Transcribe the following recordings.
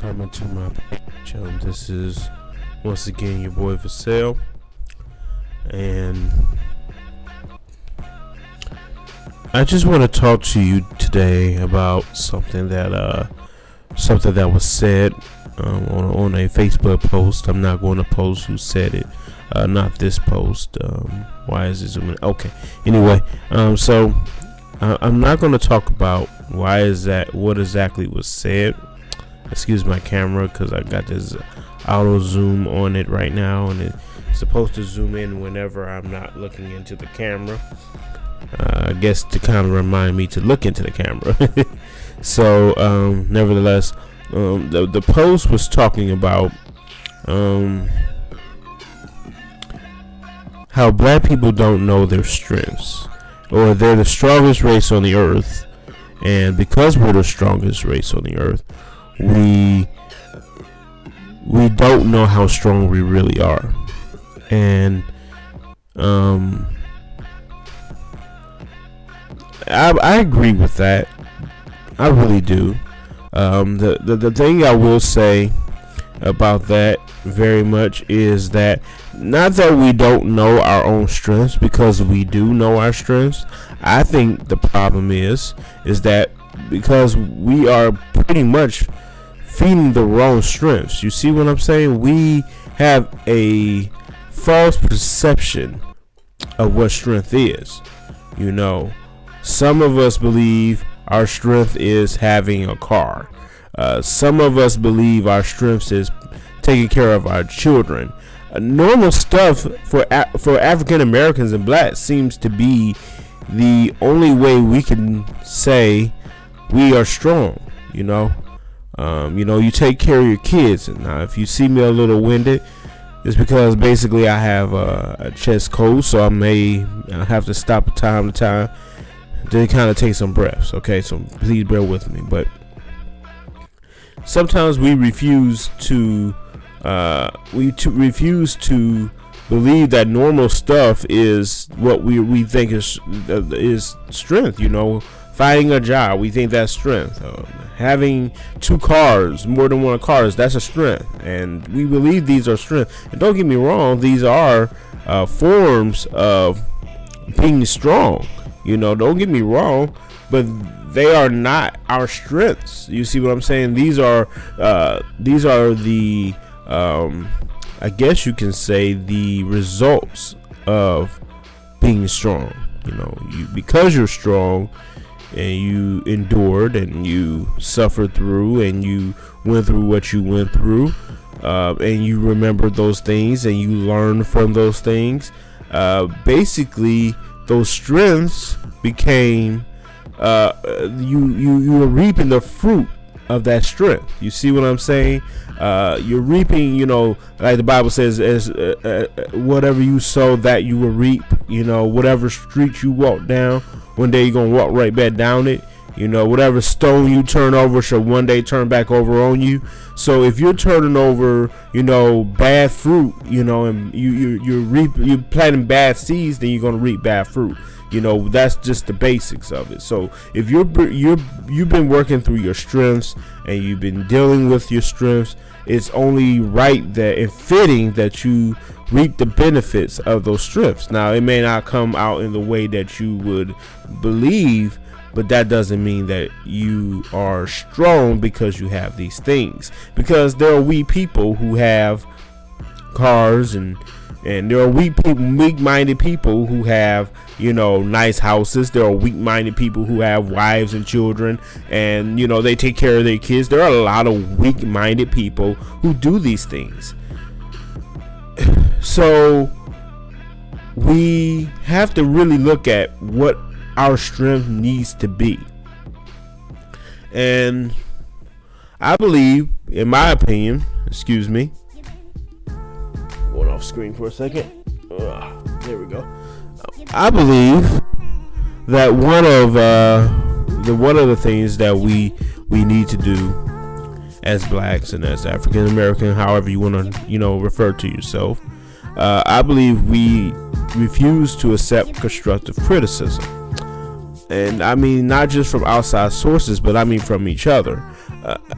coming to my page. This is once again your boy Vassell, and I just want to talk to you today about something that was said on a Facebook post. I'm not going to post who said it. Not this post. Why is it zooming? Okay. Anyway, so I'm not going to talk about what exactly was said. Excuse my camera, because I got this auto zoom on it right now, and it's supposed to zoom in whenever I'm not looking into the camera. I guess to kind of remind me to look into the camera. So, nevertheless, the post was talking about how black people don't know their strengths, or they're the strongest race on the earth, and because we're the strongest race on the earth, we don't know how strong we really are. And I agree with that. I really do. The thing I will say about that very much is that not that we don't know our own strengths, because we do know our strengths. I think the problem is that because we are pretty much feeding the wrong strengths. You see what I'm saying? We have a false perception of what strength is. You know, some of us believe our strength is having a car. Some of us believe our strength is taking care of our children. Normal stuff for African Americans and blacks seems to be the only way we can say we are strong. You take care of your kids. And now, if you see me a little winded, it's because basically I have a chest cold, so I may have to stop time to time to kind of take some breaths. Okay, so please bear with me. But sometimes we refuse to believe that normal stuff is what we think is strength. Finding a job, we think that's strength. Having two cars, more than one cars, that's a strength, and we believe these are strength. And don't get me wrong, these are forms of being strong. Don't get me wrong, but they are not our strengths. You see what I'm saying? These are the I guess you can say the results of being strong. Because you're strong, and you endured, and you suffered through, and you went through what you went through, and you remember those things, and you learn from those things. Basically, those strengths became you were reaping the fruit of that strength. You see what I'm saying? You're reaping, like the Bible says, as whatever you sow, that you will reap. Whatever street you walk down, one day you're gonna walk right back down it. Whatever stone you turn over shall one day turn back over on you. So if you're turning over, bad fruit, and you're planting bad seeds, then you're gonna reap bad fruit. That's just the basics of it. So if you've been working through your strengths, and you've been dealing with your strengths, it's only right that and fitting that you reap the benefits of those strengths. Now, it may not come out in the way that you would believe, but that doesn't mean that you are strong because you have these things. Because there are weak people who have cars, and there are weak-minded people who have, nice houses. There are weak-minded people who have wives and children, and, they take care of their kids. There are a lot of weak-minded people who do these things. So we have to really look at what our strength needs to be. And I believe, in my opinion, going off screen for a second. There we go. I believe that one of the things that we need to do as blacks and as African American, however you want to refer to yourself, I believe we refuse to accept constructive criticism. And I mean, not just from outside sources, but I mean from each other.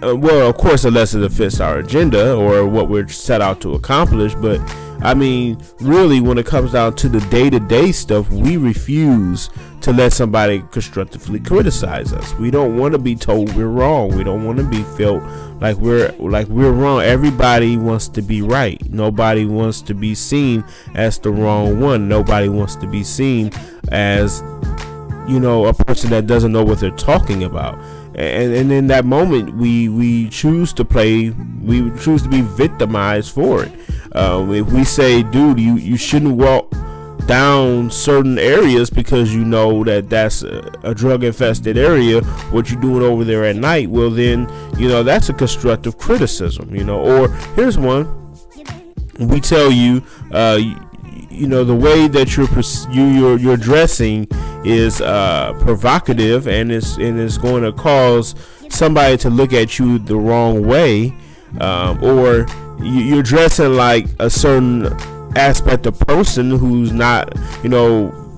Well, of course, unless it fits our agenda or what we're set out to accomplish. But I mean, really, when it comes down to the day-to-day stuff, we refuse to let somebody constructively criticize us. We don't want to be told we're wrong. We don't want to be felt like we're wrong. Everybody wants to be right. Nobody wants to be seen as the wrong one. Nobody wants to be seen as, a person that doesn't know what they're talking about. And in that moment, we choose to be victimized for it. If we say, dude, you shouldn't walk down certain areas because you know that's a drug infested area, what you doing over there at night, well then, that's a constructive criticism. Or here's one: we tell you, the way that you're dressing is provocative and it's going to cause somebody to look at you the wrong way, or you're dressing like a certain aspect of person who's not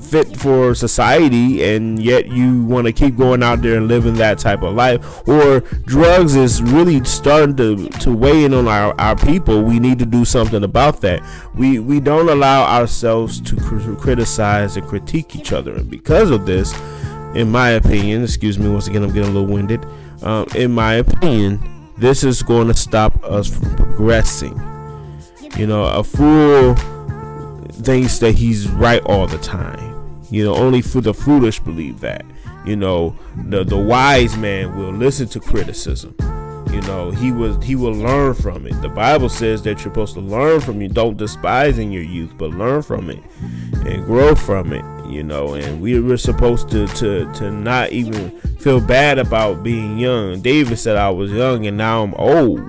fit for society, and yet you want to keep going out there and living that type of life. Or drugs is really starting to weigh in on our people. We need to do something about that. We don't allow ourselves to criticize and critique each other, and because of this, in my opinion, excuse me once again, I'm getting a little winded, in my opinion, this is going to stop us from progressing. A fool thinks that he's right all the time. Only for the foolish believe that. The wise man will listen to criticism. He will learn from it. The Bible says that you're supposed to learn from you. Don't despise in your youth, but learn from it and grow from it. And we were supposed to not even feel bad about being young. David said, I was young and now I'm old.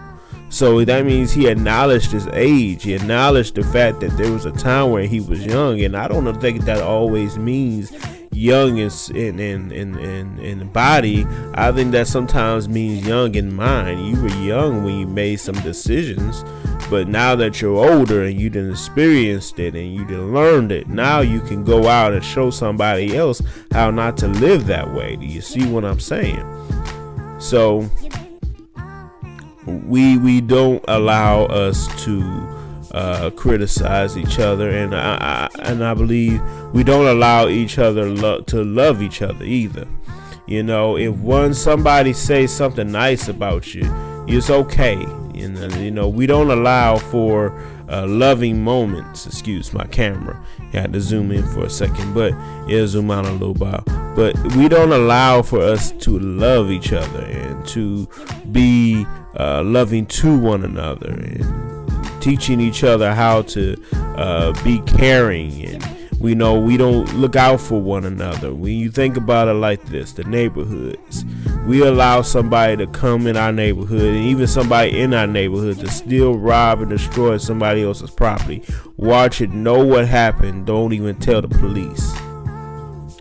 So that means he acknowledged his age. He acknowledged the fact that there was a time where he was young, and I don't think that always means young in body. I think that sometimes means young in mind. You were young when you made some decisions, but now that you're older and you done experienced it and you done learned it, now you can go out and show somebody else how not to live that way. Do you see what I'm saying? So we don't allow us to criticize each other, and I believe we don't allow each other to love each other either. If somebody says something nice about you, it's okay. We don't allow for loving moments. Excuse my camera, I had to zoom in for a second, but it'll zoom out a little bit. But we don't allow for us to love each other and to be loving to one another and teaching each other how to be caring, and we don't look out for one another. When you think about it like this, the neighborhoods, we allow somebody to come in our neighborhood, and even somebody in our neighborhood, to steal, rob, and destroy somebody else's property. Watch it, know what happened, don't even tell the police,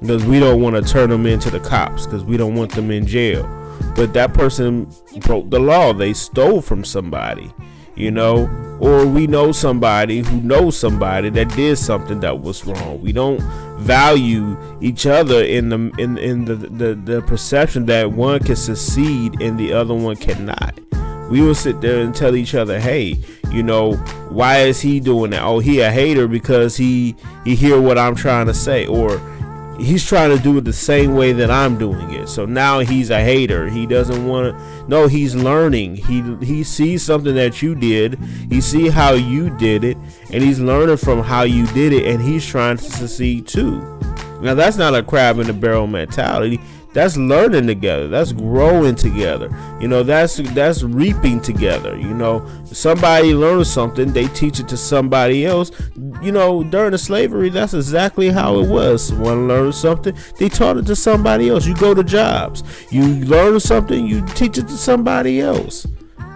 because we don't want to turn them into the cops, because we don't want them in jail. But that person broke the law. They stole from somebody, or we know somebody who knows somebody that did something that was wrong. We don't value each other in the perception that one can succeed and the other one cannot. We will sit there and tell each other, hey, why is he doing that? Oh, he a hater because he hear what I'm trying to say, or he's trying to do it the same way that I'm doing it. So now he's a hater. He doesn't want to. No, he's learning. He sees something that you did. He see how you did it, and he's learning from how you did it, and he's trying to succeed too. Now that's not a crab in the barrel mentality. That's learning together. That's growing together. That's reaping together. Somebody learns something, they teach it to somebody else. During the slavery, that's exactly how it was. Someone learned something, they taught it to somebody else. You go to jobs, you learn something, you teach it to somebody else.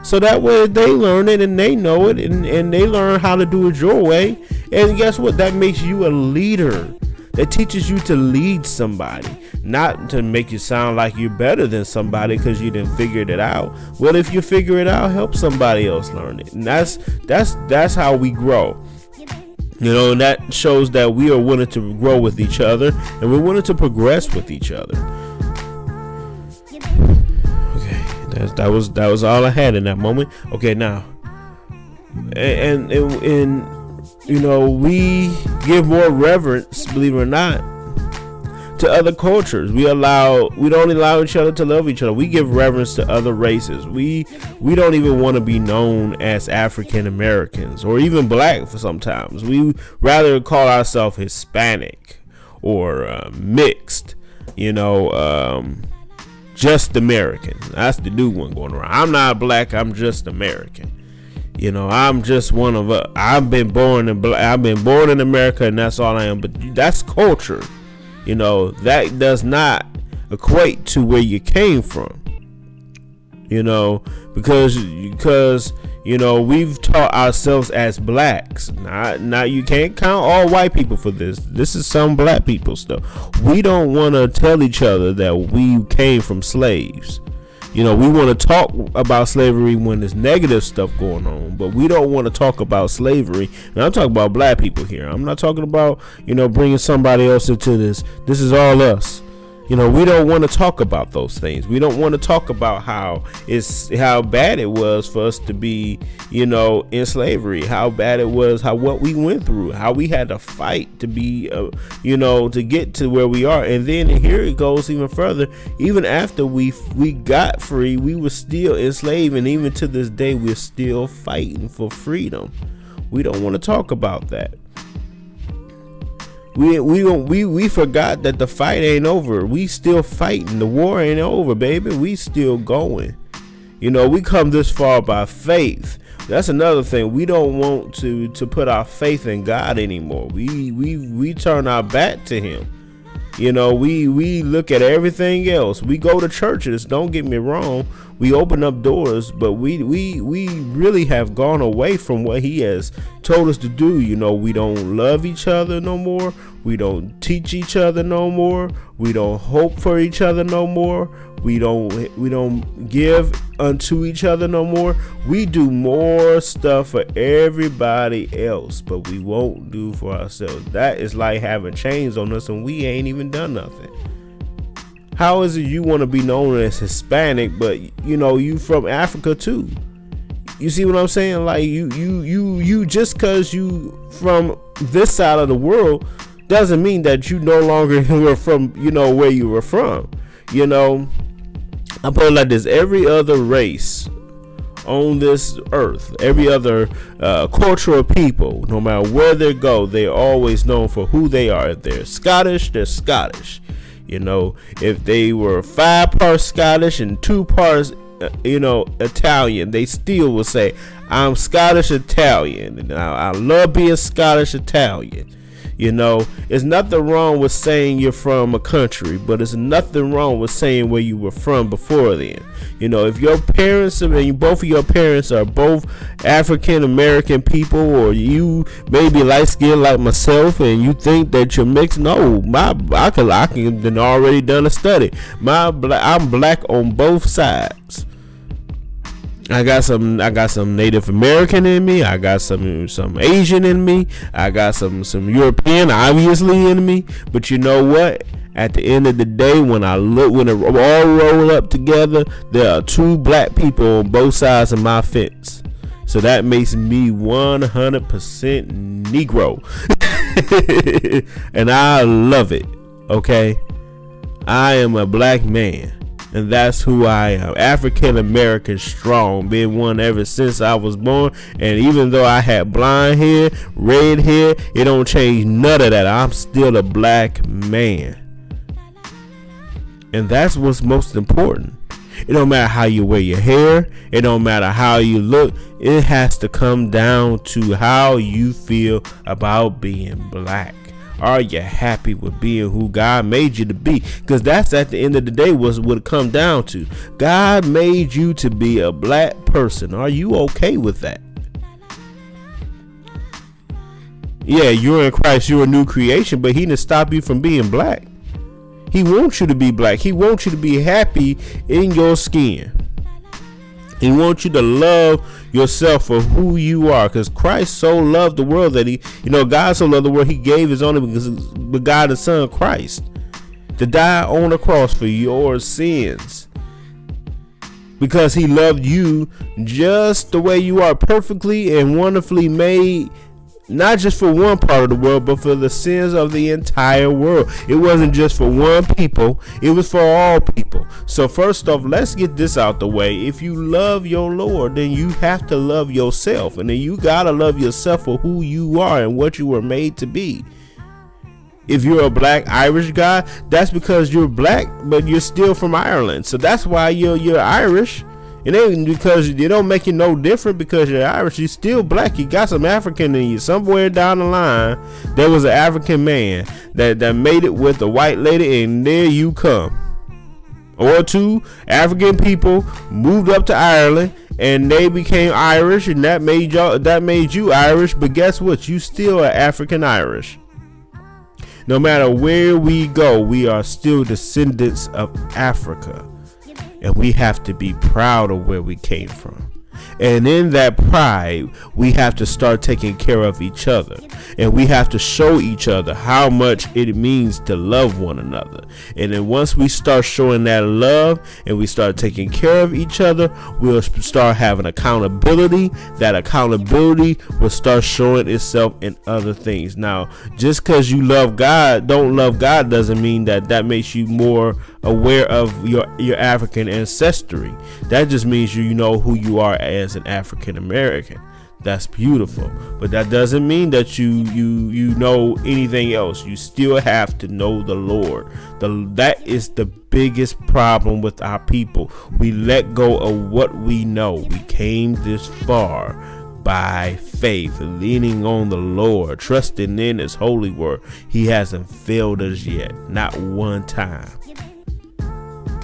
So that way they learn it and they know it, and they learn how to do it your way. And guess what? That makes you a leader. That teaches you to lead somebody, not to make you sound like you're better than somebody because you didn't figure it out. Well, if you figure it out, help somebody else learn it. And that's how we grow. And that shows that we are willing to grow with each other and we're willing to progress with each other. Okay, that was all I had in that moment. Okay, now, and we give more reverence, believe it or not, to other cultures. We don't allow each other to love each other. We give reverence to other races. We don't even want to be known as African Americans or even black for sometimes. We rather call ourselves Hispanic or mixed, just American. That's the new one going around. I'm not black, I'm just American. I'm just one of us. I've been born in America and that's all I am. But that's culture. That does not equate to where you came from. Because we've taught ourselves as blacks. Now you can't count all white people for this. This is some black people stuff. We don't want to tell each other that we came from slaves. We want to talk about slavery when there's negative stuff going on, but we don't want to talk about slavery. And I'm talking about black people here. I'm not talking about, bringing somebody else into this. This is all us. We don't want to talk about those things. We don't want to talk about how bad it was for us to be, in slavery, how bad it was, what we went through, how we had to fight to be, to get to where we are. And then here it goes even further. Even after we got free, we were still enslaved. And even to this day, we're still fighting for freedom. We don't want to talk about that. We forgot that the fight ain't over. We still fighting. The war ain't over, baby. We still going. We come this far by faith. That's another thing. We don't want to put our faith in God anymore. We turn our back to him. We look at everything else. We go to churches, don't get me wrong. We open up doors, but we really have gone away from what he has told us to do. We don't love each other no more. We don't teach each other no more. We don't hope for each other no more. We don't give unto each other no more. We do more stuff for everybody else, but we won't do for ourselves. That is like having chains on us and we ain't even done nothing. How is it you want to be known as Hispanic, but you from Africa too? You see what I'm saying? Like you just cause you from this side of the world doesn't mean that you no longer were from, where you were from. I put it like this: every other race on this earth, every other culture of people, no matter where they go, they're always known for who they are. If they're Scottish, they're Scottish. If they were 5 parts Scottish and 2 parts, Italian, they still will say, I'm Scottish Italian. And I love being Scottish Italian. There's nothing wrong with saying you're from a country, but there's nothing wrong with saying where you were from before then. If your parents, both of your parents are both African American people, or you maybe light skinned like myself, and you think that you're mixed, no, I can already done a study. I'm black on both sides. I got some Native American in me. I got some Asian in me. I got some European obviously in me. But you know what? At the end of the day, when it all roll up together, there are 2 black people on both sides of my fence. So that makes me 100% Negro. And I love it. Okay? I am a black man. And that's who I am. African American strong. Been one ever since I was born. And even though I had blonde hair, red hair, it don't change none of that. I'm still a black man. And that's what's most important. It don't matter how you wear your hair. It don't matter how you look. It has to come down to how you feel about being black. Are you happy with being who God made you to be? Because that's at the end of the day what it come down to. God made you to be a black person. Are you okay with that? Yeah, you're in Christ. You're a new creation, but he didn't stop you from being black. He wants you to be black. He wants you to be happy in your skin. He wants you to love yourself for who you are, because Christ so loved the world that God so loved the world, he gave his only begotten son, Christ, to die on the cross for your sins, because he loved you just the way you are, perfectly and wonderfully made, not just for one part of the world, but for the sins of the entire world. It wasn't just for one people, it was for all people. So first off, let's get this out the way. If you love your Lord, then you have to love yourself, and then you gotta love yourself for who you are and what you were made to be. If you're a black Irish guy, that's because you're black, but you're still from Ireland. So that's why you're Irish. It ain't because it don't make you no different because you're Irish. You're still black. You got some African in you. Somewhere down the line, there was an African man that made it with a white lady, and there you come. Or two African people moved up to Ireland, and they became Irish, and that made you Irish. But guess what? You still are African Irish. No matter where we go, we are still descendants of Africa. And we have to be proud of where we came from. And in that pride, we have to start taking care of each other. And we have to show each other how much it means to love one another. And then once we start showing that love and we start taking care of each other, we'll start having accountability. That accountability will start showing itself in other things. Now, just because you don't love God doesn't mean that makes you more aware of your African ancestry. That just means you know who you are as an African American. That's beautiful, but that doesn't mean that you know anything else. You still have to know the Lord. That is the biggest problem with our people. We let go of what we know. We came this far by faith, leaning on the Lord, trusting in his holy word. He hasn't failed us yet, not one time.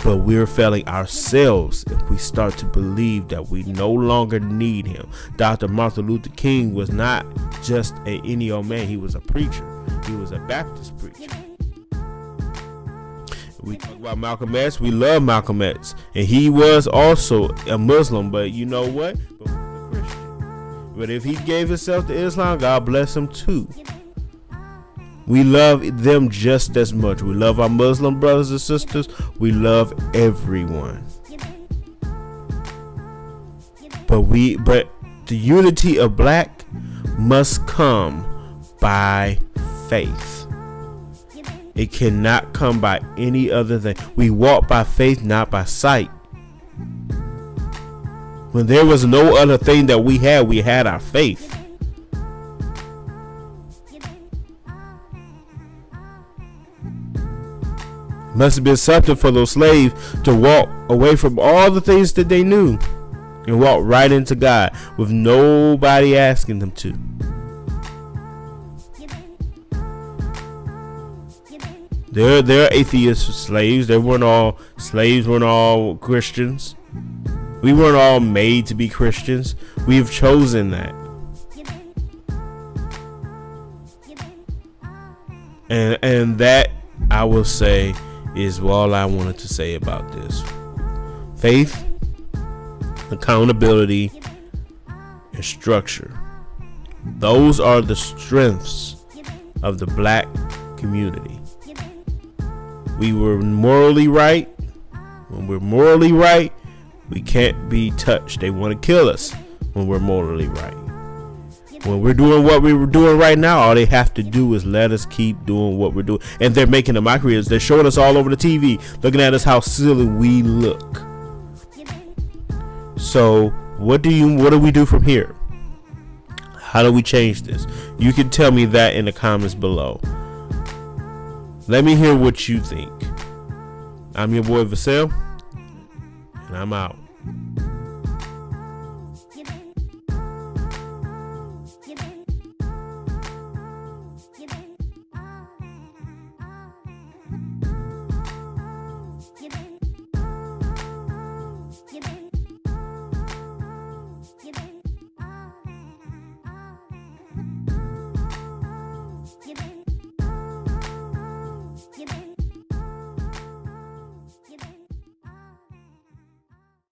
But we're failing ourselves if we start to believe that we no longer need him. Dr. Martin Luther King was not just any old man. He was a preacher. He was a Baptist preacher. We talk about Malcolm X. We love Malcolm X. And he was also a Muslim. But you know what? But he was a Christian. But if he gave himself to Islam, God bless him too. We love them just as much. We love our Muslim brothers and sisters. We love everyone. But the unity of black must come by faith. It cannot come by any other thing. We walk by faith, not by sight. When there was no other thing that we had our faith. Must have been something for those slaves to walk away from all the things that they knew and walk right into God with nobody asking them to. There are atheist slaves. They weren't all slaves, weren't all Christians. We weren't all made to be Christians. We've chosen that. And that, I will say, is all I wanted to say about this. Faith, accountability, and structure. Those are the strengths of the black community. We were morally right. When we're morally right, we can't be touched. They want to kill us when we're morally right. When we're doing what we were doing right now, all they have to do is let us keep doing what we're doing. And they're making the mockery. They're showing us all over the TV, looking at us how silly we look. So what do we do from here? How do we change this? You can tell me that in the comments below. Let me hear what you think. I'm your boy Vassell, and I'm out.